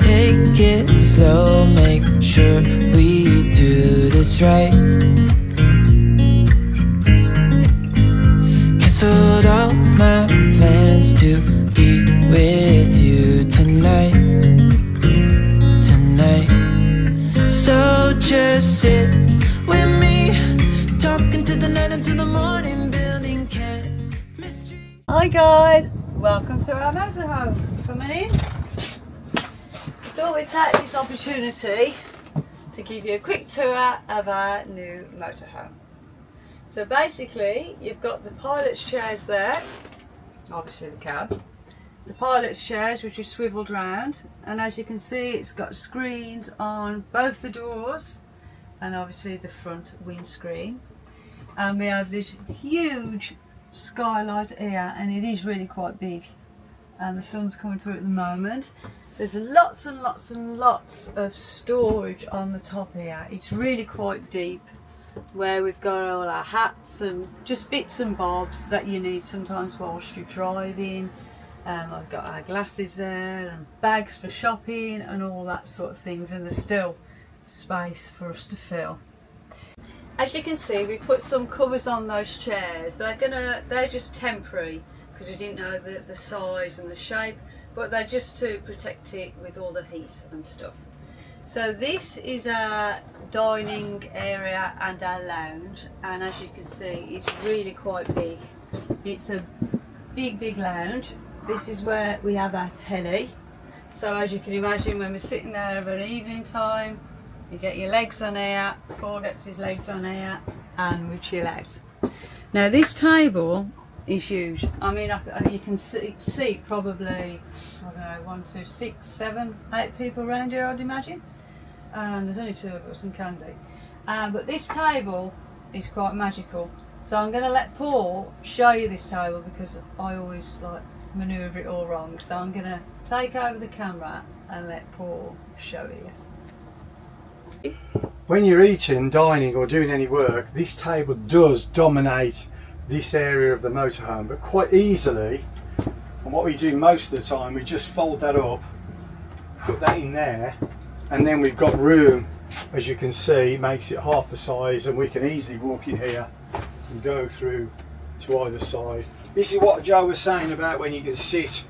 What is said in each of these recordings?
take it slow, make sure we do this right. Canceled all my plans to be with you tonight. So just sit with me, talking to the night until the morning, building chemistry. Hi guys, welcome to our motorhome. Coming in. Thought we'd take this opportunity to give you a quick tour of our new motorhome. So basically, you've got the pilot's chairs there, obviously the cab. The pilot's chairs which are swiveled round, and as you can see it's got screens on both the doors and obviously the front windscreen. And we have this huge skylight here, and it is really quite big, and the sun's coming through at the moment. There's lots and lots and lots of storage on the top here. It's really quite deep, where we've got all our hats and just bits and bobs that you need sometimes whilst you're driving. I've got our glasses there and bags for shopping and all that sort of things, and there's still space for us to fill. As you can see, we put some covers on those chairs. They're just temporary because we didn't know the size and the shape, but they're just to protect it with all the heat and stuff. So this is our dining area and our lounge, and as you can see it's really quite big. It's a big lounge. This is where we have our telly. So as you can imagine, when we're sitting there at evening time, you get your legs on here, Paul gets his legs on here, and we chill out. Now this table is huge. I mean, you can seat probably, I don't know, 1, 2, 6, 7, 8 people around here, I'd imagine. And there's only 2 of us and Candy. But this table is quite magical. So I'm going to let Paul show you this table because I always like manoeuvre it all wrong. So I'm going to take over the camera and let Paul show you. When you're eating, dining or doing any work, this table does dominate this area of the motorhome, but quite easily. And what we do most of the time, we just fold that up, put that in there, and then we've got room, as you can see, makes it half the size, and we can easily walk in here and go through to either side. This is what Joe was saying about when you can sit.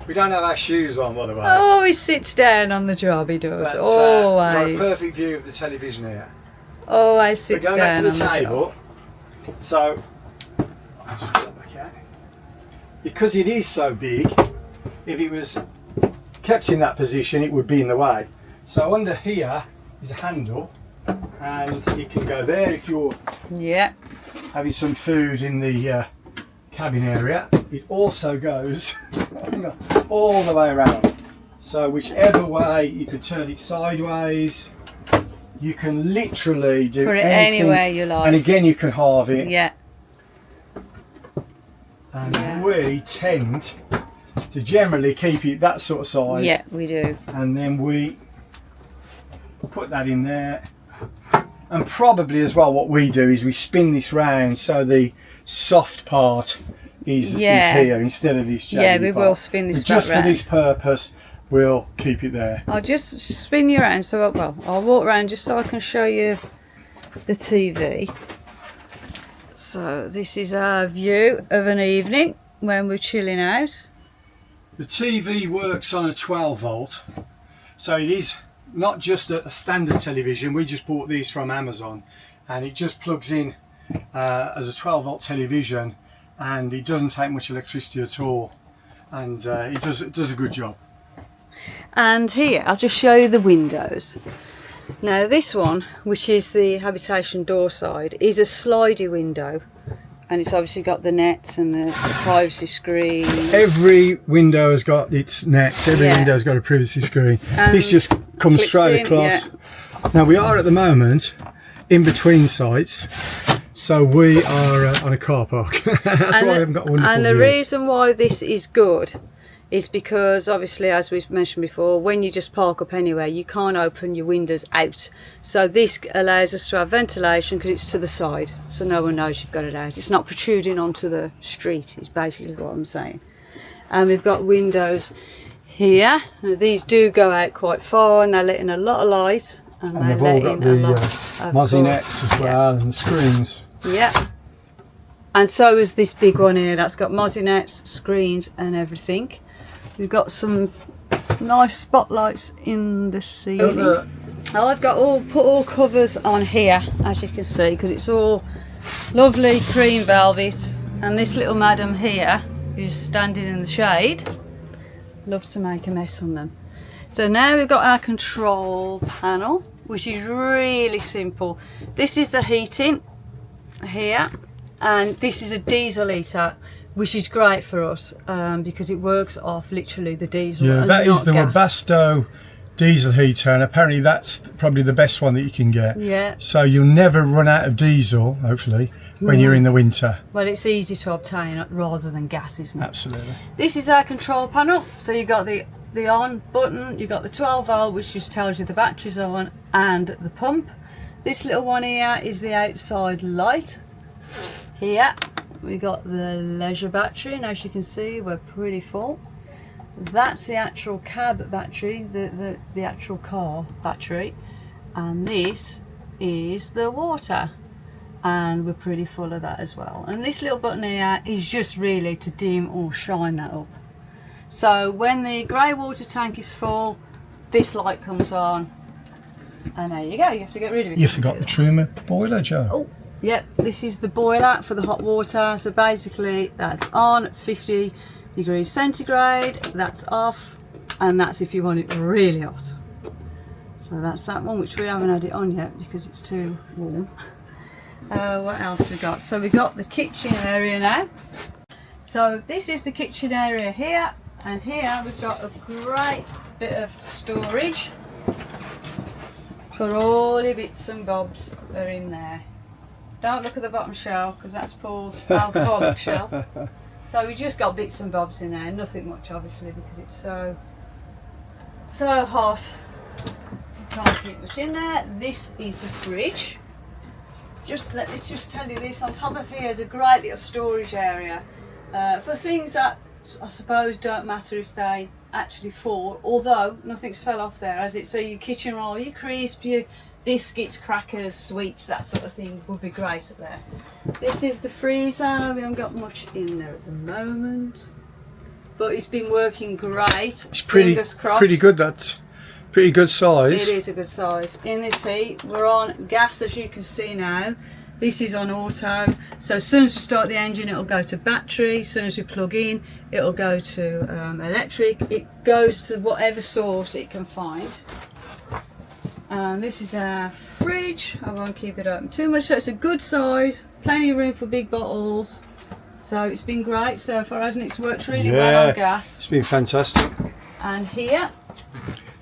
We don't have our shoes on, by the way. Oh, he sits down on the job, he does. But, always. got a perfect view of the television here. Always sits down. We're going back to the on table. The So, I'll just put that back out. Because it is so big, if it was kept in that position, it would be in the way. So under here is a handle, and it can go there if you're having some food in the cabin area. It also goes all the way around. So whichever way, you could turn it sideways. You can literally do Put it anything. anywhere you like. And again, you can halve it. Yeah. And we tend to generally keep it that sort of size. Yeah, we do. And then we put that in there. And probably as well, what we do is we spin this round so the soft part is here instead of this jaggedy Yeah, we part. will spin this But just back for round. this purpose, we'll keep it there. I'll just spin you around, so I'll walk around just so I can show you the TV. So this is our view of an evening when we're chilling out. The TV works on a 12 volt, so it is not just a standard television. We just bought these from Amazon, and it just plugs in as a 12 volt television, and it doesn't take much electricity at all, and it does a good job. And here I'll just show you the windows. Now this one, which is the habitation door side, is a slidey window, and it's obviously got the nets and the privacy screen. Every window has got its nets, every window's got a privacy screen. And this just comes straight across. Now we are at the moment in between sites, so we are on a car park. That's why I haven't got a wonderful And the view. reason why this is good is because obviously, as we've mentioned before, when you just park up anywhere, you can't open your windows out. So this allows us to have ventilation because it's to the side, so no one knows you've got it out. It's not protruding onto the street, is basically what I'm saying. And we've got windows here. Now, these do go out quite far and they let in a lot of light. And they've all got the mozzinettes as well, and the screens. Yeah. And so is this big one here. That's got mozzinettes, screens and everything. We've got some nice spotlights in the ceiling. I've got put all covers on here, as you can see, because it's all lovely cream velvet. And this little madam here, who's standing in the shade, loves to make a mess on them. So now we've got our control panel, which is really simple. This is the heating here, and this is a diesel heater, which is great for us because it works off literally the diesel. Yeah, that is the gas. Webasto diesel heater, and apparently that's probably the best one that you can get. Yeah. So you'll never run out of diesel, hopefully, when you're in the winter. Well, it's easy to obtain rather than gas, isn't it? Absolutely. This is our control panel. So you've got the on button, you've got the 12 volt, which just tells you the battery's on, and the pump. This little one here is the outside light. Here we got the leisure battery, and as you can see, we're pretty full. That's the actual cab battery, the actual car battery, and this is the water, and we're pretty full of that as well. And this little button here is just really to dim or shine that up. So when the grey water tank is full, this light comes on, and there you go. You have to get rid of it. You forgot the Truma boiler, Joe. Oh, yep, this is the boiler for the hot water. So basically that's on 50 degrees centigrade, that's off, and that's if you want it really hot. So that's that one, which we haven't had it on yet because it's too warm. What else we got? So we got the kitchen area now. So this is the kitchen area here, and here we've got a great bit of storage for all your bits and bobs that are in there. Don't look at the bottom shelf because that's Paul's alcoholic shelf. So we just got bits and bobs in there, nothing much obviously because it's so hot. You can't keep much in there. This is the fridge. Let me just tell you this, on top of here is a great little storage area for things that I suppose don't matter if they actually fall, although nothing's fell off there, has it? So your kitchen roll, your crisp, your biscuits, crackers, sweets, that sort of thing would be great up there. This is the freezer. We haven't got much in there at the moment, but it's been working great. It's pretty good. That's pretty good size. It is a good size. In this heat, we're on gas, as you can see now. This is on auto, so as soon as we start the engine, it'll go to battery. As soon as we plug in, it'll go to electric. It goes to whatever source it can find. And this is our fridge. I won't keep it open too much, so it's a good size, plenty of room for big bottles. So it's been great so far, hasn't it? It's worked really well on gas. It's been fantastic. And here,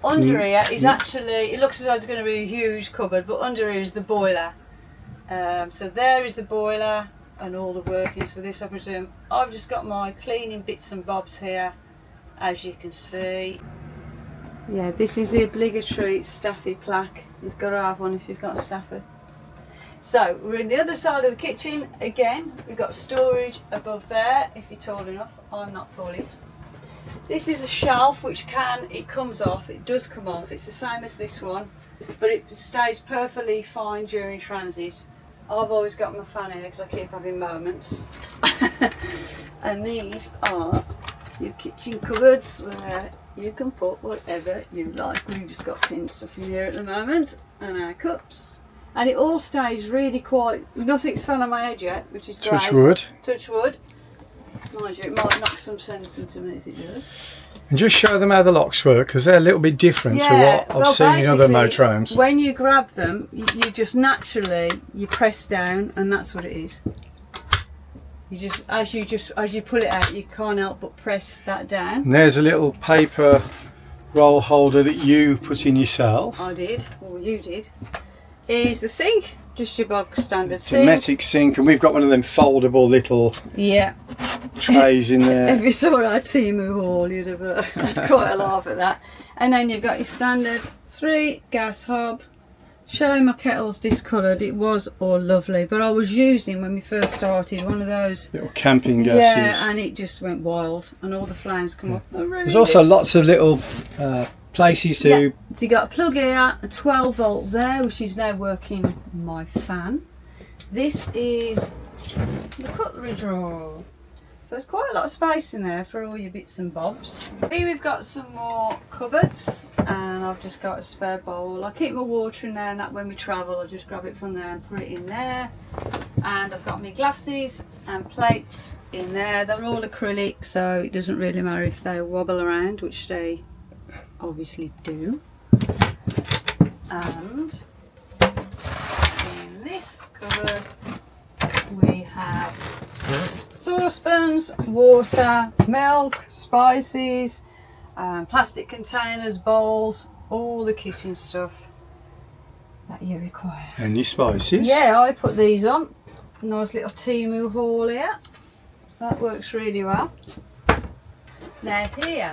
under here is actually, it looks as though it's going to be a huge cupboard, but under here is the boiler. So there is the boiler and all the workings for this, I presume. I've just got my cleaning bits and bobs here, as you can see. Yeah, this is the obligatory Staffy plaque. You've got to have one if you've got a Staffy. So we're in the other side of the kitchen again. We've got storage above there if you're tall enough. I'm not tall enough. This is a shelf which it comes off. It does come off. It's the same as this one, but it stays perfectly fine during transit. I've always got my fan here because I keep having moments. And these are your kitchen cupboards where you can put whatever you like. We've just got tin stuff in here at the moment, and our cups. And it all stays really quiet. Nothing's fell on my head yet, which is great. Touch wood. Touch wood. Mind you, it might knock some sense into me if it does. And just show them how the locks work, because they're a little bit different to what I've seen in other motorhomes. When you grab them, you just naturally, you press down, and that's what it is. You just, as you pull it out, you can't help but press that down. And there's a little paper roll holder that you put in yourself. I did, or you did. Here's the sink, just your bog standard sink. Dometic sink, and we've got one of them foldable little trays in there. If you saw our Temu haul, you'd have had quite a laugh at that. And then you've got your standard 3 gas hob, Showing my kettle's discoloured, it was all lovely, but I was using, when we first started, one of those little camping gases. Yeah, and it just went wild, and all the flames come up. There's also lots of little places to... Yeah. So you got a plug here, a 12 volt there, which is now working my fan. This is the cutlery drawer. So there's quite a lot of space in there for all your bits and bobs. Here we've got some more cupboards, and I've just got a spare bowl. I keep my water in there, and that when we travel I just grab it from there and put it in there. And I've got my glasses and plates in there. They're all acrylic, so it doesn't really matter if they wobble around, which they obviously do. And in this cupboard we have saucepans, water, milk, spices, plastic containers, bowls, all the kitchen stuff that you require. And your spices. Yeah, I put these on. Nice little Temu haul here. That works really well. Now here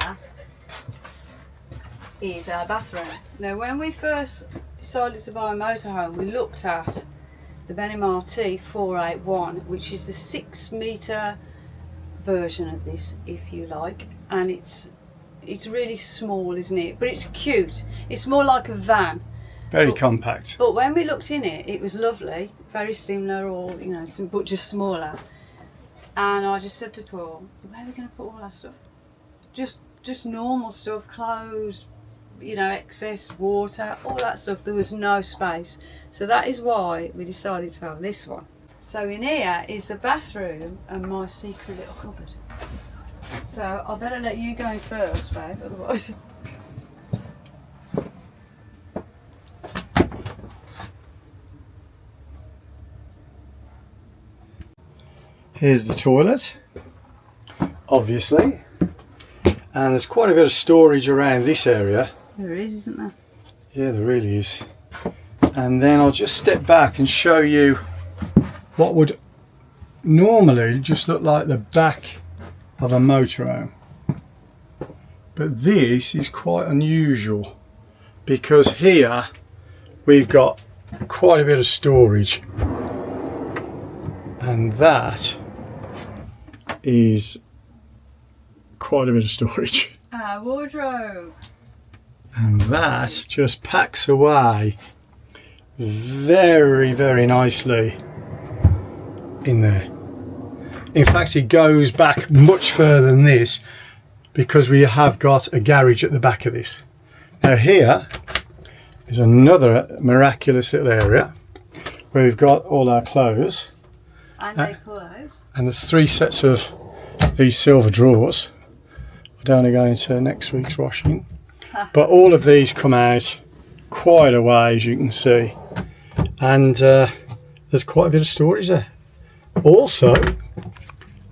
is our bathroom. Now when we first decided to buy a motorhome, we looked at the Benimar T481, which is the 6 metre version of this, if you like, and it's really small, isn't it? But it's cute. It's more like a van. Very compact. But when we looked in it, it was lovely, very similar, or but just smaller. And I just said to Paul, where are we going to put all that stuff? Just normal stuff, clothes, excess water, all that stuff. There was no space, so that is why we decided to have this one. So in here is the bathroom and my secret little cupboard. So I better let you go in first, babe, otherwise. Here's the toilet, obviously, and there's quite a bit of storage around this area. There is, isn't there? Yeah, there really is. And then I'll just step back and show you what would normally just look like the back of a motorhome. But this is quite unusual because here we've got quite a bit of storage, and that is quite a bit of storage. Our wardrobe. And that just packs away very, very nicely in there. In fact, it goes back much further than this because we have got a garage at the back of this. Now here is another miraculous little area where we've got all our clothes. And they pull out. And there's 3 sets of these silver drawers. I don't want to go into next week's washing. But all of these come out quite a way, as you can see. And there's quite a bit of storage there. Also, I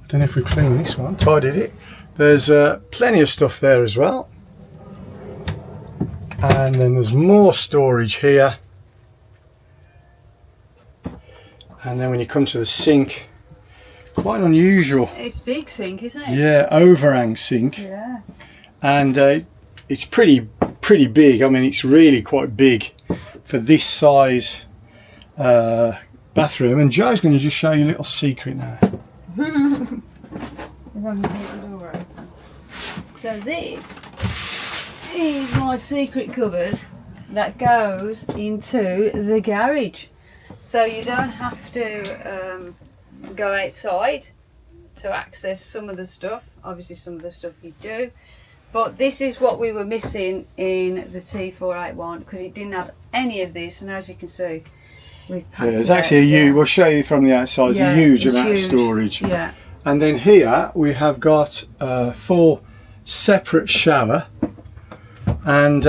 don't know if we cleaned this one, tidied it. There's plenty of stuff there as well. And then there's more storage here. And then when you come to the sink, quite unusual. It's a big sink, isn't it? Yeah, overhang sink. Yeah. And it's pretty big. I mean, it's really quite big for this size bathroom. And Joe's going to just show you a little secret now. So this is my secret cupboard that goes into the garage. So you don't have to go outside to access some of the stuff. Obviously some of the stuff you do. But this is what we were missing in the T481 because it didn't have any of this, and as you can see, we've packed there's actually a huge, we'll show you from the outside, a huge amount of storage. Yeah. And then here we have got a full separate shower, and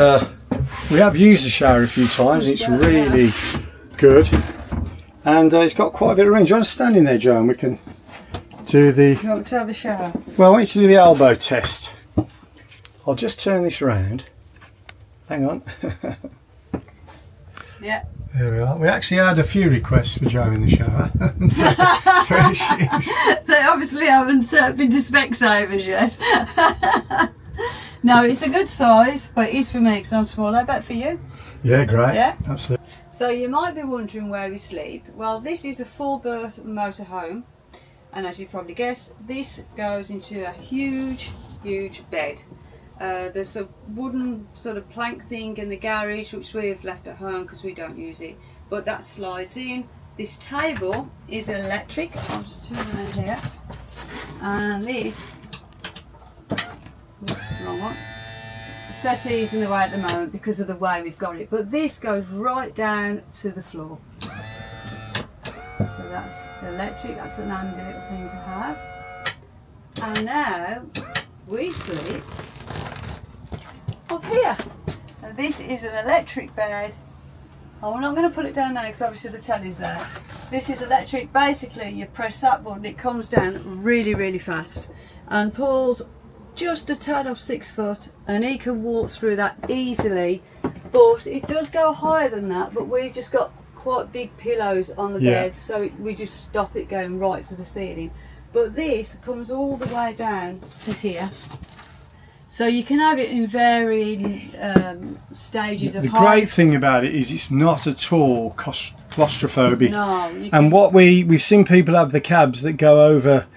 we have used the shower a few times. It's really good, and it's got quite a bit of range. Do you want to stand in there, Joe, and we can do the... You want to have a shower? Well, I want you to do the elbow test. I'll just turn this round. Hang on. Yeah. There we are. We actually had a few requests for Joe in the shower. So here she is. They obviously haven't been to Specsavers yet. No, it's a good size, but it is for me because I'm small. I bet for you. Yeah, great. Yeah. Absolutely. So you might be wondering where we sleep. Well, this is a 4-berth motorhome, and as you probably guessed, this goes into a huge bed. There's a wooden sort of plank thing in the garage which we've left at home because we don't use it, but that slides in. This table is electric. I'll just turn around here, and this wrong one. The settee's in the way at the moment because of the way we've got it, but this goes right down to the floor. So that's electric, that's an handy little thing to have. And now we sleep up here. Now this is an electric bed. Oh, I'm not going to put it down now because obviously the telly's there. This is electric. Basically you press that button, it comes down really fast. And Paul's just a tad off 6 foot and he can walk through that easily, but it does go higher than that, but we've just got quite big pillows on the bed, so we just stop it going right to the ceiling. But this comes all the way down to here, so you can have it in varying stages of height. The great thing about it is it's not at all claustrophobic. No, and what we've seen people have the cabs that go over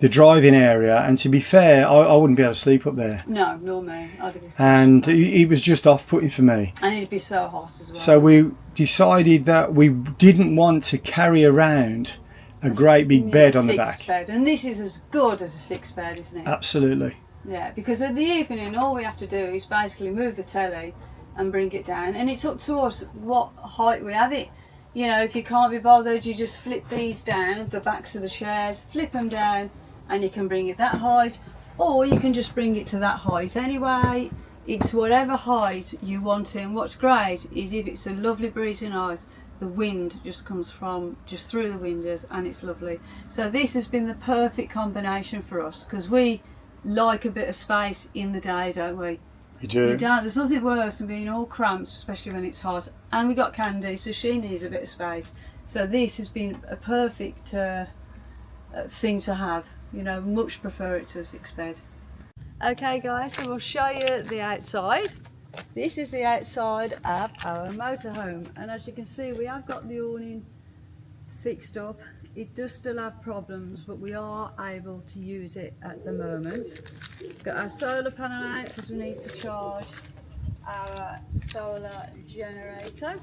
the driving area, and to be fair, I wouldn't be able to sleep up there. No, nor me. And it was just off-putting for me. And it'd be so hot as well. So we decided that we didn't want to carry around a great big bed on the back. Bed. And this is as good as a fixed bed, isn't it? Absolutely. Yeah, because in the evening all we have to do is basically move the telly and bring it down, and it's up to us what height we have it. You know, if you can't be bothered, you just flip these down, the backs of the chairs, flip them down, and you can bring it that height, or you can just bring it to that height anyway. It's whatever height you want it. And what's great is if it's a lovely breezy night, the wind just comes from just through the windows and it's lovely. So this has been the perfect combination for us because we like a bit of space in the day, don't we? We do. We don't. There's nothing worse than being all cramped, especially when it's hot. And we got Candy, so she needs a bit of space. So this has been a perfect thing to have. You know, much prefer it to a fixed bed. Okay guys, so we'll show you the outside. This is the outside of our motorhome, and as you can see we have got the awning fixed up. It does still have problems, but we are able to use it at the moment. Got our solar panel out because we need to charge our solar generator.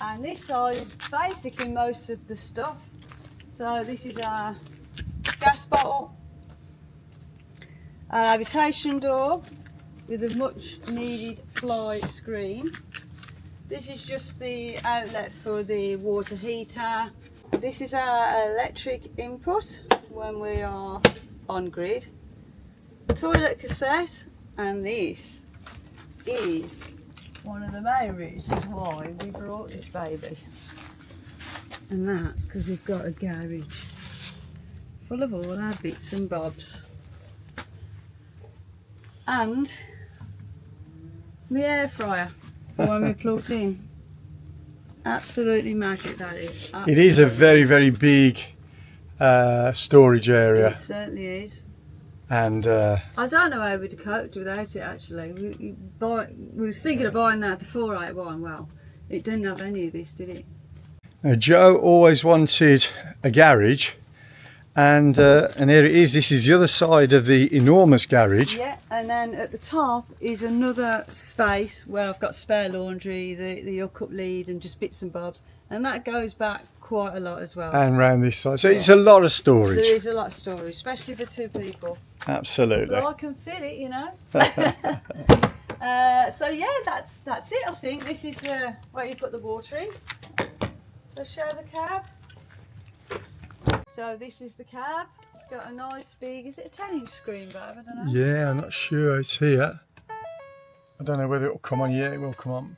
And this side is basically most of the stuff. So this is our gas bottle, our habitation door with a much needed fly screen. This is just the outlet for the water heater. This is our electric input when we are on grid. Toilet cassette, and this is one of the main reasons why we brought this baby. And that's because we've got a garage full of all our bits and bobs. And my air fryer for when we plugged in. Absolutely magic, that is. Absolutely. It is a very big storage area. It certainly is. And I don't know how we'd coped without it actually. We were thinking of buying that, the 481. Well, it didn't have any of this, did it? now Joe always wanted a garage, and here it is. This is the other side of the enormous garage. Yeah, and then at the top is another space where I've got spare laundry, the hookup lead and just bits and bobs, and that goes back quite a lot as well. And round this side, so it's a lot of storage. There is a lot of storage, especially for 2 people. Absolutely. But I can fit it, you know. So yeah, that's it. I think this is where you put the water in. Let's show the cab. So this is the cab. It's got a nice big, is it a 10-inch screen, babe? I don't know. Yeah, I'm not sure. It's here. I don't know whether it'll come on yet. It will come on.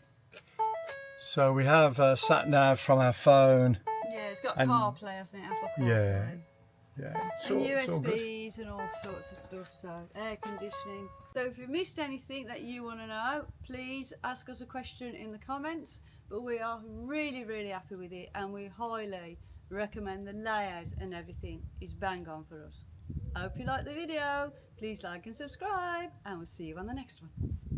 So we have sat nav from our phone. Yeah, it's got And- CarPlay, hasn't it? Apple CarPlay. Yeah. Yeah, it's And all good. USBs and all sorts of stuff, so air conditioning. So if you missed anything that you want to know, please ask us a question in the comments. But we are really happy with it, and we highly recommend the layout and everything is bang on for us. I hope you liked the video. Please like and subscribe, and we'll see you on the next one.